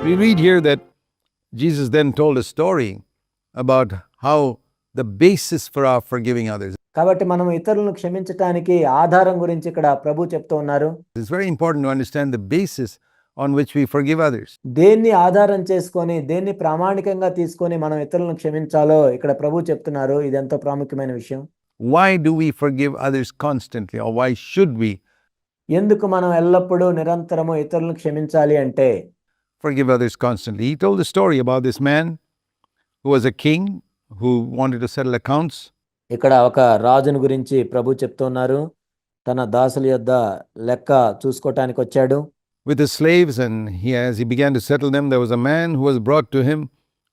We read here that Jesus then told a story about how the basis for our forgiving others. కాబట్టి మనం ఇతరులను క్షమించటానికి ఆధారం గురించి ఇక్కడ ప్రభు చెప్తూ ఉన్నారు. It's very important to understand the basis on which we forgive others. దేన్ని ఆధారం చేసుకొని దేన్ని ప్రామాణికంగా తీసుకొని మనం ఇతరులను క్షమించాలో ఇక్కడ ప్రభు చెప్తున్నారు. ఇది ఎంతో ప్రాముఖ్యమైన విషయం. Why do we forgive others constantly, or why should we ఎందుకు మనం ఎల్లప్పుడూ నిరంతరము ఇతరులను క్షమించాలి అంటే forgive others constantly? He told the story about this man who was a king who wanted to settle accounts. ఇక్కడ ఒక రాజును గురించి ప్రభు చెప్తున్నారు. తన దాసుల యొద్ద లెక్క చూసుకోవటానికి వచ్చాడు. With his slaves, and as he began to settle them, there was a man who was brought to him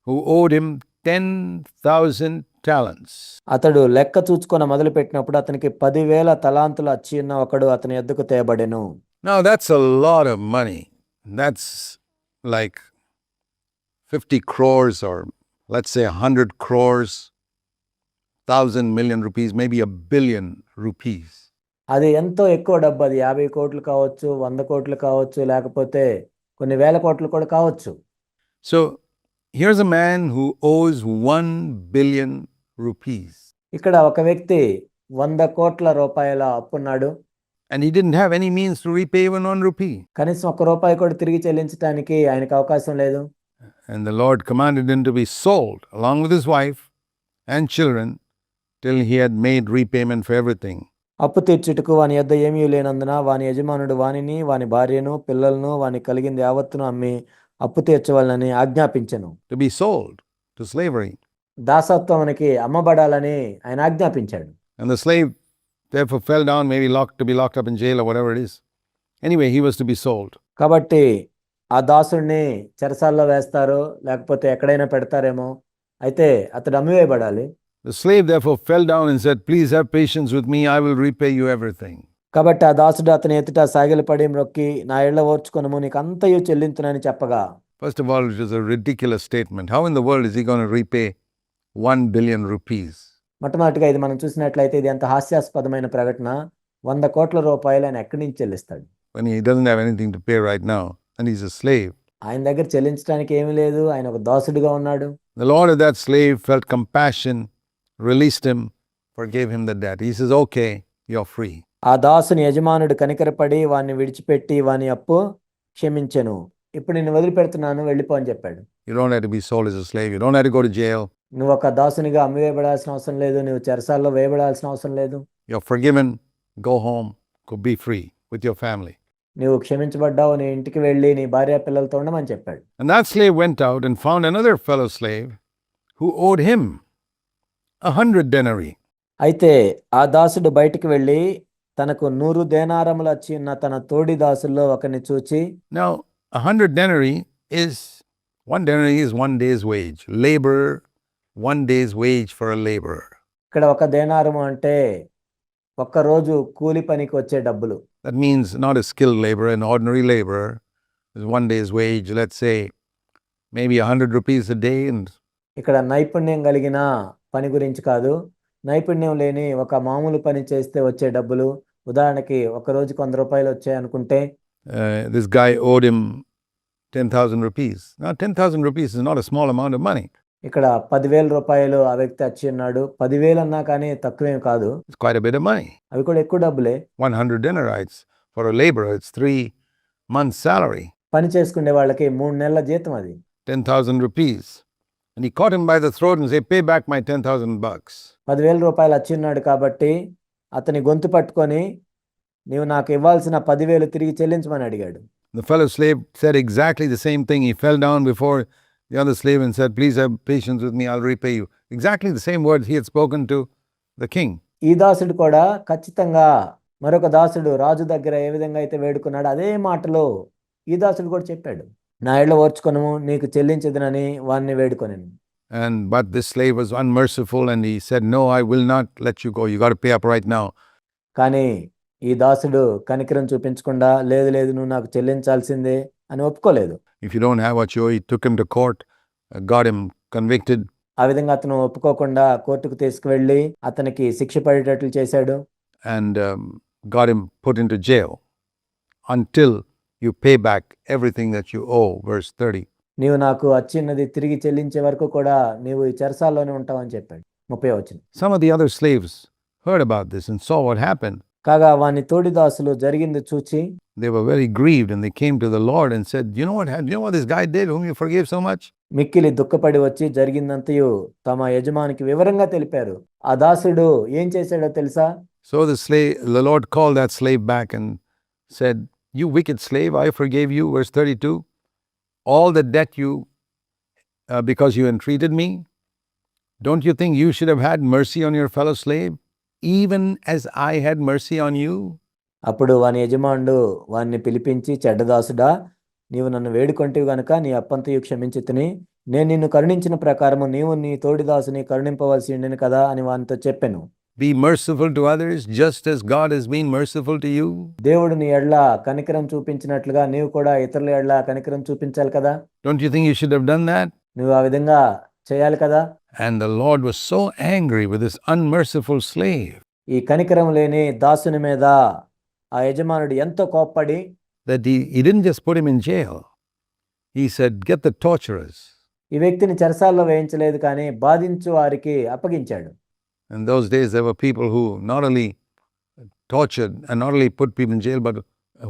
who owed him 10,000 talents. అతడు లెక్క చూచుకొని మొదలు పెట్టినప్పుడు అతనికి 10,000 తలాంతులు అచ్చి ఉన్న ఒకడు అతని యొద్దకు తేబడెను. Now that's a lot of money. That's like 50 crores, or let's say 100 crores, 1,000 million rupees, maybe 1 billion rupees. అది ఎంతో ఎక్కువ డబ్బు. అది 50 కోట్లు కావచ్చు, 100 కోట్లు కావచ్చు, లేకపోతే కొన్ని వేల కోట్లు కూడా కావచ్చు. So here's a man who owes 1 billion rupees. ఇక్కడ ఒక వ్యక్తి 100 కోట్ల రూపాయల అప్పున్నాడు. And he didn't have any means to repay even 1 rupee. కనీసం 1 రూపాయి కూడా తిరిగి చెల్లించడానికి ఆయనకు అవకాశం లేదు. And the Lord commanded him to be sold along with his wife and children till he had made repayment for everything. అప్పు తీర్చుటకు వాని యొద్ద ఏమీ లేనందున వాని యజమానుడు వానిని, వాని భార్యను, పిల్లలను, వాని కలిగింది యావత్తును అమ్మి అప్పు తీర్చవాలని ఆజ్ఞాపించెను. To be sold to slavery. దాసత్వానికి అమ్మబడాలని ఆయన ఆజ్ఞాపించాడు. And the slave therefore fell down, maybe to be locked up in jail or whatever it is. Anyway, he was to be sold. కాబట్టి ఆ దాసుడిని చెరసాల్లో వేస్తారు, లేకపోతే ఎక్కడైనా పెడతారేమో. అయితే అతడు అమ్మివేయబడాలి. The slave therefore fell down and said, "Please have patience with me, I will repay you everything." కాబట్టి ఆ దాసుడు అతని ఎదుట సాగిలపడి మ్రొక్కి నా ఇళ్ళ ఓర్చుకొనుము, నీకు అంతయు చెల్లించునని చెప్పగా. First of all, it is a ridiculous statement. How in the world is he going to repay 1 billion rupees? మొట్టమొదటిగా ఇది మనం చూసినట్లయితే ఇది ఎంత హాస్యాస్పదమైన ప్రకటన. 100 కోట్ల రూపాయలు ఆయన ఎక్కడి నుంచి చెల్లిస్తాడు? When he doesn't have anything to pay right now, and he's a slave. ఆయన దగ్గర చెల్లించడానికి ఏమీ లేదు. ఆయన ఒక దాసుడిగా ఉన్నాడు. The lord of that slave felt compassion, released him, forgave him the debt. He says, "Okay, you're free." ఆ దాసుని యజమానుడు కనికరపడి వాన్ని విడిచిపెట్టి వాని అప్పు క్షమించెను. ఇప్పుడు నిన్ను వదిలిపెడుతున్నాను, వెళ్ళిపో అని చెప్పాడు. You don't have to be sold as a slave. You don't have to go to jail. నువ్వు ఒక దాసునిగా అమ్మివేయబడాల్సిన అవసరం లేదు. నువ్వు చెరసాల్లో వేయబడాల్సిన అవసరం లేదు. You're forgiven. Go home. Go be free with your family. నువ్వు క్షమించబడ్డావు, నీ ఇంటికి వెళ్ళి నీ భార్య పిల్లలతో ఉండమని చెప్పాడు. And that slave went out and found another fellow slave who owed him 100 denarii. అయితే ఆ దాసుడు బయటికి వెళ్ళి తనకు 100 దేనారములు వచ్చి ఉన్న తన తోడి దాసుల్లో ఒకరిని చూచి. Now 100 denarii is 1 denarii is 1 day's wage. Labor, 1 day's wage for a laborer. ఇక్కడ ఒక దేనారము అంటే ఒక్క రోజు కూలి పనికి వచ్చే డబ్బులు. That means not a skilled laborer, an ordinary laborer is 1 day's wage. Let's say maybe 100 rupees a day. And ఇక్కడ నైపుణ్యం కలిగిన పని గురించి కాదు. నైపుణ్యం లేని ఒక మామూలు పని చేస్తే వచ్చే డబ్బులు. ఉదాహరణకి ఒక రోజుకి 100 రూపాయలు వచ్చాయి అనుకుంటే. This guy owed him 10,000 rupees. Now 10,000 rupees is not a small amount of money. ఇక్కడ 10,000 రూపాయలు ఆ వ్యక్తి వచ్చి ఉన్నాడు. 10,000 అన్నా కానీ తక్కువేం కాదు. It's quite a bit of money. అవి కూడా ఎక్కువ డబ్బులే. 100 denarites for a laborer, it's 3 months' salary. పని చేసుకునే వాళ్ళకి 3 నెలల జీతం అది. 10,000 rupees. And he caught him by the throat and said, "Pay back my 10,000 bucks." 10,000 రూపాయలు వచ్చి ఉన్నాడు కాబట్టి అతని గొంతు పట్టుకొని నీవు నాకు ఇవ్వాల్సిన 10,000 తిరిగి చెల్లించమని అడిగాడు. The fellow slave said exactly the same thing. He fell down before the other slave and said, "Please have patience with me, I'll repay you." Exactly the same words he had spoken to the king. ఈ దాసుడు కూడా ఖచ్చితంగా మరొక దాసుడు రాజు దగ్గర ఏ విధంగా అయితే వేడుకున్నాడు అదే మాటలో ఈ దాసుడు కూడా చెప్పాడు. నా ఇళ్ళ ఓర్చుకొనుము, నీకు చెల్లించదునని వాన్ని వేడుకొనెను. But this slave was unmerciful and he said, "No, I will not let you go. You got to pay up right now." కానీ ఈ దాసుడు కనికరం చూపించకుండా లేదు లేదు నువ్వు నాకు చెల్లించాల్సిందే అని ఒప్పుకోలేదు. If you don't have what you owe, he took him to court, got him convicted. ఆ విధంగా అతను ఒప్పుకోకుండా కోర్టుకు తీసుకువెళ్ళి అతనికి శిక్ష పడేటట్లు చేశాడు. And got him put into jail until you pay back everything that you owe. Verse 30. నీవు నాకు అచ్చిన్నది తిరిగి చెల్లించే వరకు కూడా నీవు ఈ చెరసాల్లోనే ఉంటావని చెప్పాడు. 30వ వచనం. Some of the other slaves heard about this and saw what happened. కాగా వాని తోడిదాసులు జరిగింది చూచి They were very grieved and they came to the Lord and said, you know what this guy did whom you forgave so much? మిక్కిలి దుఃఖపడి వచ్చి జరిగిందంతయు తమ యజమానికి వివరంగా తెలిపారు. ఆ దాసుడు ఏం చేశాడో తెలుసా? So the Lord called that slave back and said, you wicked slave, I forgave you, verse 32, all the debt you, because you entreated me. Don't you think you should have had mercy on your fellow slave, even as I had mercy on you? అప్పుడు వాని యజమానుడు వాన్ని పిలిపించి, చెడ్డదాసుడా, నీవు నన్ను వేడుకొంటివి గనుక నీ అప్పంతయు క్షమించితిని. నేను నిన్ను కరుణించిన ప్రకారము నీవు నీ తోడిదాసుని కరుణింపవలసి ఉండెను కదా అని వానితో చెప్పెను. Be merciful to others just as God has been merciful to you. దేవుడు నీ ఎడ్ల కనికరం చూపించినట్లుగా నీవు కూడా ఇతరుల ఎడ్ల కనికరం చూపించాలి కదా. Don't you think you should have done that? నువ్వు ఆ విధంగా చేయాలి కదా. And the Lord was so angry with this unmerciful slave ఈ కనికరం లేని దాసుని మీద ఆ యజమానుడు ఎంతో కోప్పడి that he didn't just put him in jail. He said, get the torturers. ఈ వ్యక్తిని చెరసాల్లో వేయించలేదు, కానీ బాధించు వారికి అప్పగించాడు. In those days, there were people who not only tortured and not only put people in jail, but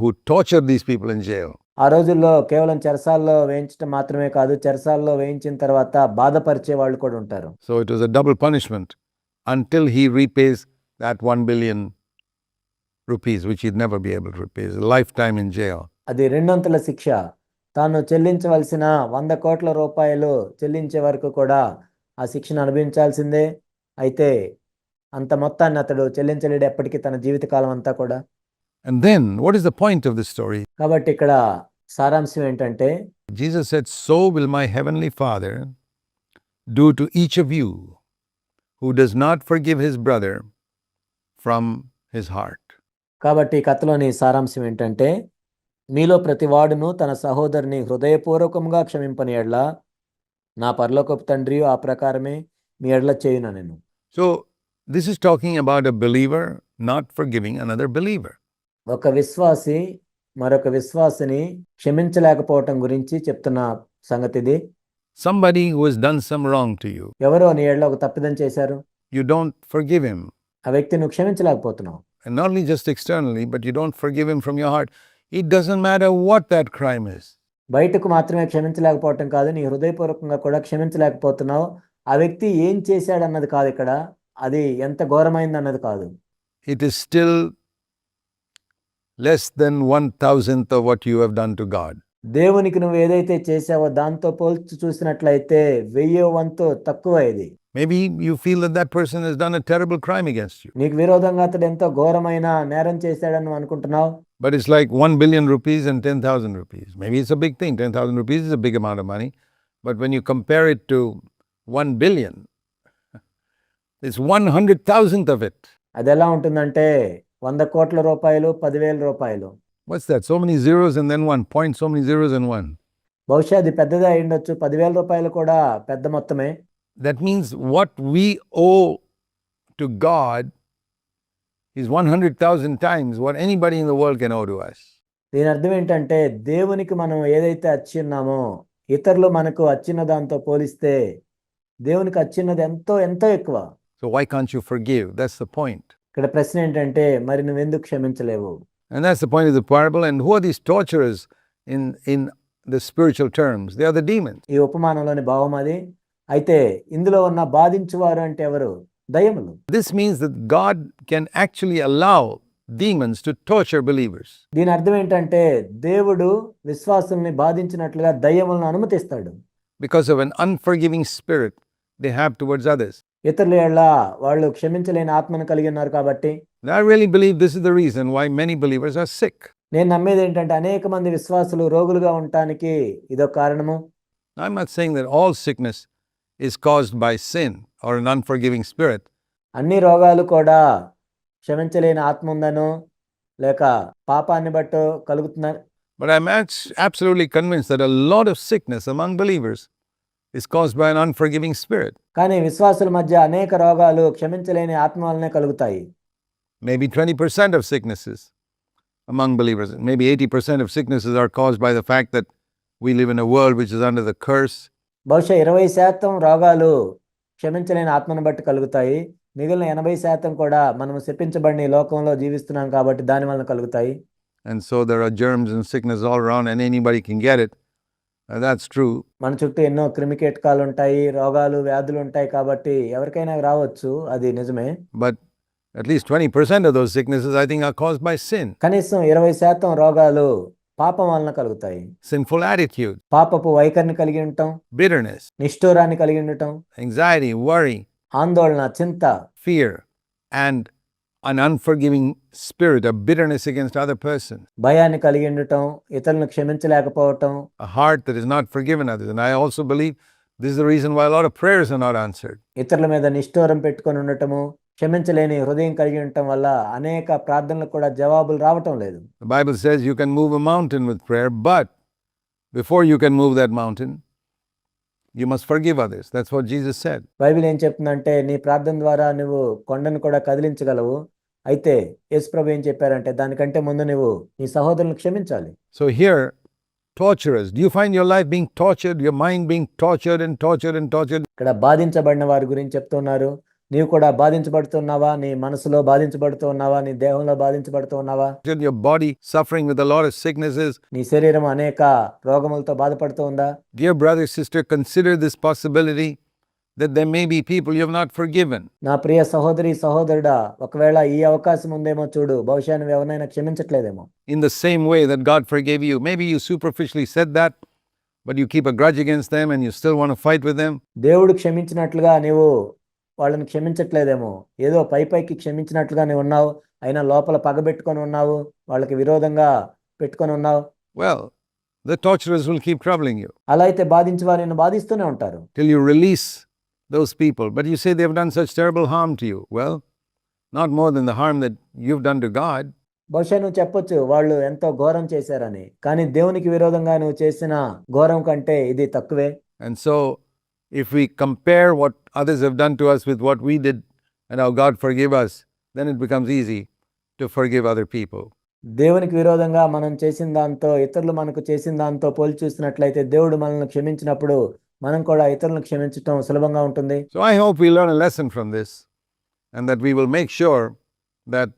who tortured these people in jail. ఆ రోజుల్లో కేవలం చెరసాల్లో వేయించడం మాత్రమే కాదు, చెరసాల్లో వేయించిన తర్వాత బాధపరిచే వాళ్ళు కూడా ఉంటారు. So it was a double punishment until he repays that 1 billion rupees, which he'd never be able to repay. It's a lifetime in jail. అది రెండొంతుల శిక్ష. తాను చెల్లించవలసిన 100 కోట్ల రూపాయలు చెల్లించే వరకు కూడా ఆ శిక్షను అనుభవించాల్సిందే. అయితే అంత మొత్తాన్ని అతడు చెల్లించలేడు ఎప్పటికీ, తన జీవితకాలం అంతా కూడా. And then, what is the point of this story? కాబట్టి ఇక్కడ సారాంశం ఏంటంటే, Jesus said, so will my heavenly Father do to each of you who does not forgive his brother from his heart. కాబట్టి ఈ కథలోని సారాంశం ఏంటంటే, మీలో ప్రతి వాడును తన సహోదరుని హృదయపూర్వకంగా క్షమింపని ఎడ్ల నా పరలోకపు తండ్రి ఆ ప్రకారమే మీ ఎడ్ల చేయున నేను. So this is talking about a believer not forgiving another believer. ఒక విశ్వాసి మరొక విశ్వాసిని క్షమించలేకపోవటం గురించి చెప్తున్న సంగతి ఇది. Somebody who has done some wrong to you. ఎవరో నీ ఎడ్ల ఒక తప్పిదం చేశారు, You don't forgive him. ఆ వ్యక్తి నువ్వు క్షమించలేకపోతున్నావు. And not only just externally, but you don't forgive him from your heart. It doesn't matter what that crime is. బయటకు మాత్రమే క్షమించలేకపోవటం కాదు, నీ హృదయపూర్వకంగా కూడా క్షమించలేకపోతున్నావు. ఆ వ్యక్తి ఏం చేశాడన్నది కాదు ఇక్కడ, అది ఎంత ఘోరమైంది అన్నది కాదు. It is still less than 1,000th of what you have done to God. దేవునికి నువ్వు ఏదైతే చేసావో దాంతో పోల్చి చూసినట్లయితే 1000వ వంతు తక్కువ ఇది. Maybe you feel that that person has done a terrible crime against you. నీకు విరోధంగా అతడు ఎంతో ఘోరమైన నేరం చేశాడని నువ్వు అనుకుంటున్నావు. But it's like 1 billion rupees and 10,000 rupees. Maybe it's a big thing. 10,000 rupees is a big amount of money. But when you compare it to 1 billion, it's 100,000th of it. అది ఎలా ఉంటుందంటే 100 కోట్ల రూపాయలు, 10,000 రూపాయలు. What's that? So many zeros and then one. Point so many zeros and one. బహుశా అది పెద్దదే అయి ఉండొచ్చు. 10,000 రూపాయలు కూడా పెద్ద మొత్తమే. That means what we owe to God is 100,000 times what anybody in the world can owe to us. దీని అర్థం ఏంటంటే, దేవునికి మనం ఏదైతే అచ్చిన్నామో ఇతరులు మనకు అచ్చిన దాంతో పోలిస్తే దేవునికి అచ్చిన్నది ఎంతో ఎంతో ఎక్కువ. So why can't you forgive? That's the point. ఇక్కడ ప్రశ్న ఏంటంటే, మరి నువ్వెందుకు క్షమించలేవు? And that's the point of the parable. And who are these torturers in the spiritual terms? They are the demons. ఈ ఉపమానంలోని భావం అది. అయితే ఇందులో ఉన్న బాధించువారు అంటే ఎవరు? దయ్యములు. This means that God can actually allow demons to torture believers. దీని అర్థం ఏంటంటే, దేవుడు విశ్వాసుల్ని బాధించినట్లుగా దయ్యములను అనుమతిస్తాడు. Because of an unforgiving spirit they have towards others. ఇతరుల ఎడల వాళ్ళు క్షమించలేని ఆత్మను కలిగి ఉన్నారు కాబట్టి. I really believe this is the reason why many believers are sick. నేను నమ్మేది ఏంటంటే, అనేక మంది విశ్వాసులు రోగులుగా ఉండటానికి ఇదొక కారణము. I'm not saying that all sickness is caused by sin or an unforgiving spirit. అన్ని రోగాలు కూడా క్షమించలేని ఆత్మ ఉందనో లేక పాపాన్ని బట్టో కలుగుతున్నారు. But I'm absolutely convinced that a lot of sickness among believers is caused by an unforgiving spirit. కానీ విశ్వాసుల మధ్య అనేక రోగాలు క్షమించలేని ఆత్మ వల్లనే కలుగుతాయి. Maybe 20% of sicknesses among believers, maybe 80% of sicknesses are caused by the fact that we live in a world which is under the curse. బహుశా 20% రోగాలు క్షమించలేని ఆత్మను బట్టి కలుగుతాయి. మిగిలిన 80% కూడా మనము శపించబడిన ఈ లోకంలో జీవిస్తున్నాం కాబట్టి దాని వలన కలుగుతాయి. And so there are germs and sickness all around and anybody can get it. That's true. మన చుట్టూ ఎన్నో క్రిమికీటకాలు ఉంటాయి, రోగాలు, వ్యాధులు ఉంటాయి కాబట్టి ఎవరికైనా రావచ్చు, అది నిజమే. But at least 20% of those sicknesses, I think, are caused by sin. కనీసం 20% రోగాలు పాపం వలన కలుగుతాయి. Sinful attitude, పాపపు వైఖరిని కలిగి ఉండటం, bitterness, నిష్ఠూరాన్ని కలిగి ఉండటం, anxiety, worry, ఆందోళన, చింత, fear, and an unforgiving spirit of bitterness against other person. భయాన్ని కలిగి ఉండటం, ఇతరులను క్షమించలేకపోవటం, A heart that is not forgiven others. And I also believe this is the reason why a lot of prayers are not answered. ఇతరుల మీద నిష్ఠూరం పెట్టుకొని ఉండటము, క్షమించలేని హృదయం కలిగి ఉండటం వల్ల అనేక ప్రార్థనలకు కూడా జవాబులు రావటం లేదు. The Bible says you can move a mountain with prayer, but before you can move that mountain, you must forgive others. That's what Jesus said. Bible ఏం చెప్తుందంటే నీ ప్రార్థన ద్వారా నువ్వు కొండను కూడా కదిలించగలవు. అయితే యేసుప్రభు ఏం చెప్పారంటే దానికంటే ముందు నువ్వు నీ సహోదరులను క్షమించాలి. So here, torturers. Do you find your life being tortured, your mind being tortured and tortured and tortured? ఇక్కడ బాధించబడిన వారి గురించి చెప్తున్నారు. నీవు కూడా బాధించబడుతున్నావా? నీ మనసులో బాధించబడుతూ ఉన్నావా? నీ దేహంలో బాధించబడుతూ ఉన్నావా? Your body suffering with a lot of sicknesses. నీ శరీరం అనేక రోగములతో బాధపడుతూ ఉందా? Dear brother, sister, consider this possibility that there may be people you have not forgiven. నా ప్రియ సహోదరి, సహోదరుడా, ఒకవేళ ఈ అవకాశం ఉందేమో చూడు. బహుశా నువ్వు ఎవరినైనా క్షమించట్లేదేమో. In the same way that God forgave you. Maybe you superficially said that, but you keep a grudge against them and you still want to fight with them. దేవుడు క్షమించినట్లుగా నీవు వాళ్ళని క్షమించట్లేదేమో. ఏదో పైకి క్షమించినట్లుగా నీవు ఉన్నావు, అయినా లోపల పగబెట్టుకొని ఉన్నావు, వాళ్ళకి విరోధంగా పెట్టుకొని ఉన్నావు. Well, the torturers will keep troubling you అలా అయితే బాధించి వారు నిన్ను బాధిస్తూనే ఉంటారు. till you release those people. But you say they have done such terrible harm to you. Well, not more than the harm that you've done to God. బహుశా నువ్వు చెప్పొచ్చు వాళ్ళు ఎంతో ఘోరం చేశారని, కానీ దేవునికి విరోధంగా నువ్వు చేసిన ఘోరం కంటే ఇది తక్కువే. And so, if we compare what others have done to us with what we did and how God forgave us, then it becomes easy to forgive other people. దేవునికి విరోధంగా మనం చేసిన దాంతో ఇతరులు మనకు చేసిన దాంతో పోల్చి చూసినట్లయితే దేవుడు మనల్ని క్షమించినప్పుడు మనం కూడా ఇతరులను క్షమించడం సులభంగా ఉంటుంది. So I hope we learn a lesson from this and that we will make sure that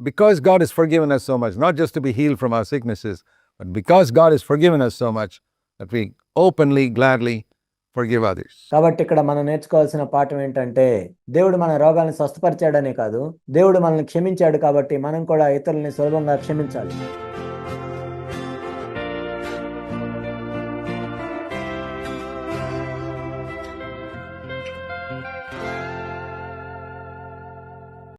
because God has forgiven us so much, not just to be healed from our sicknesses, but because God has forgiven us so much, that we openly, gladly forgive others. కాబట్టి ఇక్కడ మనం నేర్చుకోవాల్సిన పాఠం ఏంటంటే దేవుడు మన రోగాలను స్వస్థపరిచాడనే కాదు, దేవుడు మనల్ని క్షమించాడు కాబట్టి మనం కూడా ఇతరులని సులభంగా క్షమించాలి.